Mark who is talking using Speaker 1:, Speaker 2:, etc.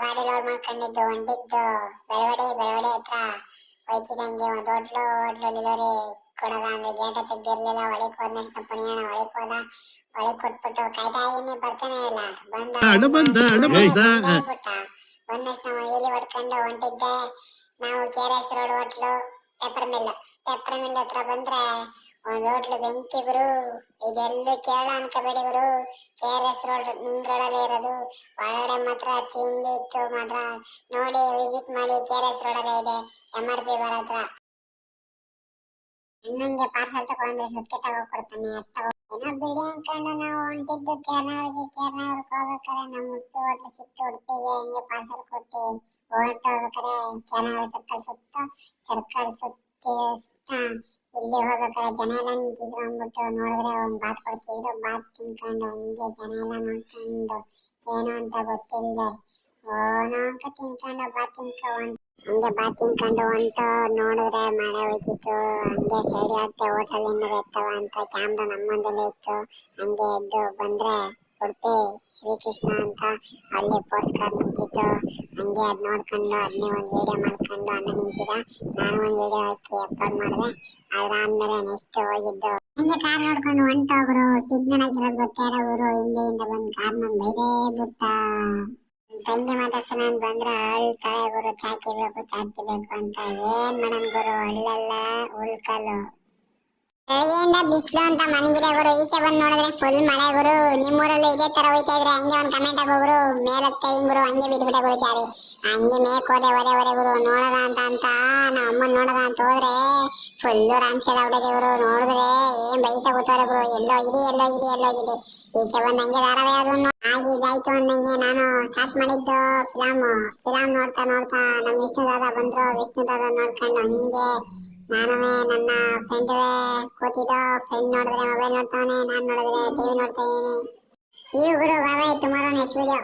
Speaker 1: ಗಾಡಿ ಲೋಡ್ ಮಾಡ್ಕೊಂಡಿದ್ದು ಹೊಂಟಿದ್ದು ಬೆಳವಡಿ ಹತ್ರ ಹೋಯ್ತಿದಂಗೆ ಒಂದು ಹೋಟ್ಲು ಡೆಲಿವರಿ ಕೊಡೋದ ಅಂದ್ರೆ ಗೇಟ್ ತೆಗ್ದಿರ್ಲಿಲ್ಲ. ಒಳಗೆ ಹೋದ್ನಷ್ಟು ಪುನಿಯಣ್ಣ ಒಳಗೆ ಕೊಟ್ಬಿಟ್ಟು ಕಾಯ್ತಾ ಇದೀನಿ, ಬರ್ತಾನೆ ಇಲ್ಲ. ಬಿಟ್ಟ ಬಂದಷ್ಟು ನಾವು ಎಲ್ಲಿ ಹೊಡ್ಕೊಂಡು ಹೊಂಟಿದ್ದೆ. ನಾವು KRS road hotel pepper mill ಹತ್ರ ಬಂದ್ರೆ ಒಂದ್ ಹೋಟ್ಲು ಬೆಂಕಿ ಗುರು. ಇದೆಲ್ಲೂ ಕೇಳ ಅನ್ಕೋಬೇಡಿ ಗುರು, KRS ರೋಡ್ ನಿಂಗ್ ರೋಡಲ್ಲೇ ಇರೋದು. ಒಳಗಡೆ ಮಾತ್ರ ಚಿಂದಿ ಇತ್ತು ಮಾತ್ರ. ನೋಡಿ ವಿಸಿಟ್ ಮಾಡಿ, KRS ರೋಡಲ್ಲೇ ಇದೆ, MRP ಬಾರ್ ಹತ್ರ. ಅಣ್ಣಂಗೆ ಪಾರ್ಸಲ್ ತಗೊಂಡ್ರೆ ಸುತ್ಕೆ ತಗೋಕೊಡ್ತಾನೆ. ಏನೋ ಬಿಡಿ ಅನ್ಕೊಂಡು ನಾವು ಹೊಂಟಿದ್ದು ಕೇರ್ನವ್ರಿಗೆ ಹೋಗ್ಬೇಕಾರೆ ನಮ್ಮ ಹುಟ್ಟು ಹೋಟ್ಲು ಸಿಕ್ತು. ಉಡುಪಿಗೆ ಹಿಂಗೆ ಪಾರ್ಸಲ್ ಕೊಟ್ಟು ಹೊರಟೋಗ್ಬೇಕಾರೆ ಕೇರ್ನವ್ರ ಸರ್ಕಲ್ ಸುತ್ತ ಇಲ್ಲಿ ಹೋಗ್ಬೇಕಾರೆ ಜನ ಎಲ್ಲ ನಿಂತಿದ್ರು. ಅಂದ್ಬಿಟ್ಟು ನೋಡಿದ್ರೆ ಒಂದ್ ಬಾತ್ ಕೊಡ್ತಿದ್ರು. ಬಾತ್ ತಿನ್ಕೊಂಡು ಹಿಂಗೆ ಜನ ಎಲ್ಲ ನೋಡ್ಕೊಂಡು ಏನು ಅಂತ ಗೊತ್ತಿಲ್ಲದೆ ಓನಂಕ ತಿನ್ಕೊಂಡು ಬಾತ್ ತಿನ್ಕೊಂಡು ಹೊಂಟು ನೋಡಿದ್ರೆ ಮಳೆ ಹೋಯ್ತಿತ್ತು. ಹಂಗೆ ಸೈಡ್ ಆಗ್ತೆ ಹೋಟೆಲ್ ಏನಾರು ಎತ್ತವ ಅಂತ ಕ್ಯಾಮ್ರಾ ನಮ್ಮಂದಲ್ಲೇ ಇತ್ತು. ಹಂಗೆ ಎದ್ದು ಬಂದ್ರೆ ಉಡುಪಿ ಶ್ರೀಕೃಷ್ಣ ಅಂತ ಅಲ್ಲಿ ಪೋಸ್ಟ್ ಕಾರ್ ನಿಂತಿತ್ತು. ಹಂಗೆ ಅದ್ ನೋಡ್ಕೊಂಡು ಅದನ್ನೇ ಒಂದು ವಿಡಿಯೋ ಮಾಡ್ಕೊಂಡು ಅಣ್ಣ ನಿಂತಿದ. ನಾನು ಒಂದು ವಿಡಿಯೋ ಹಾಕಿ ಅಪ್ಲೋಡ್ ಮಾಡಿದೆ. ಅದಾದ್ಮೇಲೆ ನೆಕ್ಸ್ಟ್ ಹೋಗಿದ್ದು ಹಂಗೆ ಕಾರ್ ನೋಡ್ಕೊಂಡು ಹೊಂಟೋಗ್ರು. ಸಿಗ್ನಲ್ ಆಗಿರೋದು ಗೊತ್ತಾರ ಊರು. ಹಿಂದೆಯಿಂದ ಬಂದ್ ಕಾರ್ ನನ್ ಬೈದೇ ಬಿಟ್ಟ. ತಂಗಿ ಮಾತಾಡ್ಸೋಣ ಅಂತ ಬಂದ್ರೆ ಅಳ್ತಾಳೆ ಗುರು, ಚಾಕಿ ಬೇಕು ಅಂತ. ಏನ್ ಮಾಡನ್ ಗುರು, ಹಳ್ಳೆಲ್ಲ ಉಳ್ಕಲ್ಲು. ಬೆಳಗ್ಗೆಯಿಂದ ಬಿಸ್ಲು ಅಂತ ಮನ್ಗಿದೆ ಗುರು. ಈಚೆ ಬಂದ್ ನೋಡಿದ್ರೆ ಫುಲ್ ಮಳೆ ಗುರು. ನಿಮ್ಮೂರಲ್ಲೂ ಇದೇ ತರ ಹೋಯ್ತಾ ಇದ್ರೆ ಹಂಗೆ ಒಂದ್ ಕಮೆಂಟ್ ಆಗೋಗ್ರು. ಮೇಲತ್ತೆ ಗುರು, ಹಂಗೆ ಬಿದ್ಬಿಟ್ಟೆ ಗುರು ಚಾರಿ. ಹಂಗೆ ಮೇಕ್ ಹೋದೆ ಗುರು. ನೋಡದ ಅಂತ ನಮ್ಮ ಅಮ್ಮನ್ ನೋಡದ ಅಂತ ಹೋದ್ರೆ ಫುಲ್ಲು ರಾಮ್ಸೆಲ್ಲ ಹೊಡೆದೆ ಗುರು. ನೋಡಿದ್ರೆ ಏನ್ ಬೈತಾ ಕೂತವ್ರೆ ಗುರು, ಎಲ್ಲೋಗಿದೆ. ಈಚೆ ಬಂದ್ ಹಂಗೆ ಧಾರಾವಾಹಿ ಅದನ್ನು ಇದಾಯ್ತು ಅಂದಂಗೆ ನಾನು ಸ್ಟಾರ್ಟ್ ಮಾಡಿದ್ದು ಫಿಲಮ್ ನೋಡ್ತಾ ನಮ್ಮ ವಿಷ್ಣುದಾದ ಬಂದ್ರು. ವಿಷ್ಣುದಾದ ನೋಡ್ಕೊಂಡು ಹಂಗೆ ನಾನು ನನ್ನ ಫ್ರೆಂಡ್ ಕೂತಿದ್ದ. ಫ್ರೆಂಡ್ ನೋಡಿದ್ರೆ ಮೊಬೈಲ್ ನೋಡ್ತಾವನೆ, ನಾನ್ ನೋಡಿದ್ರೆ TV ನೋಡ್ತಾ ಇದೀನಿ. See you Guru, bye bye, tomorrow next video.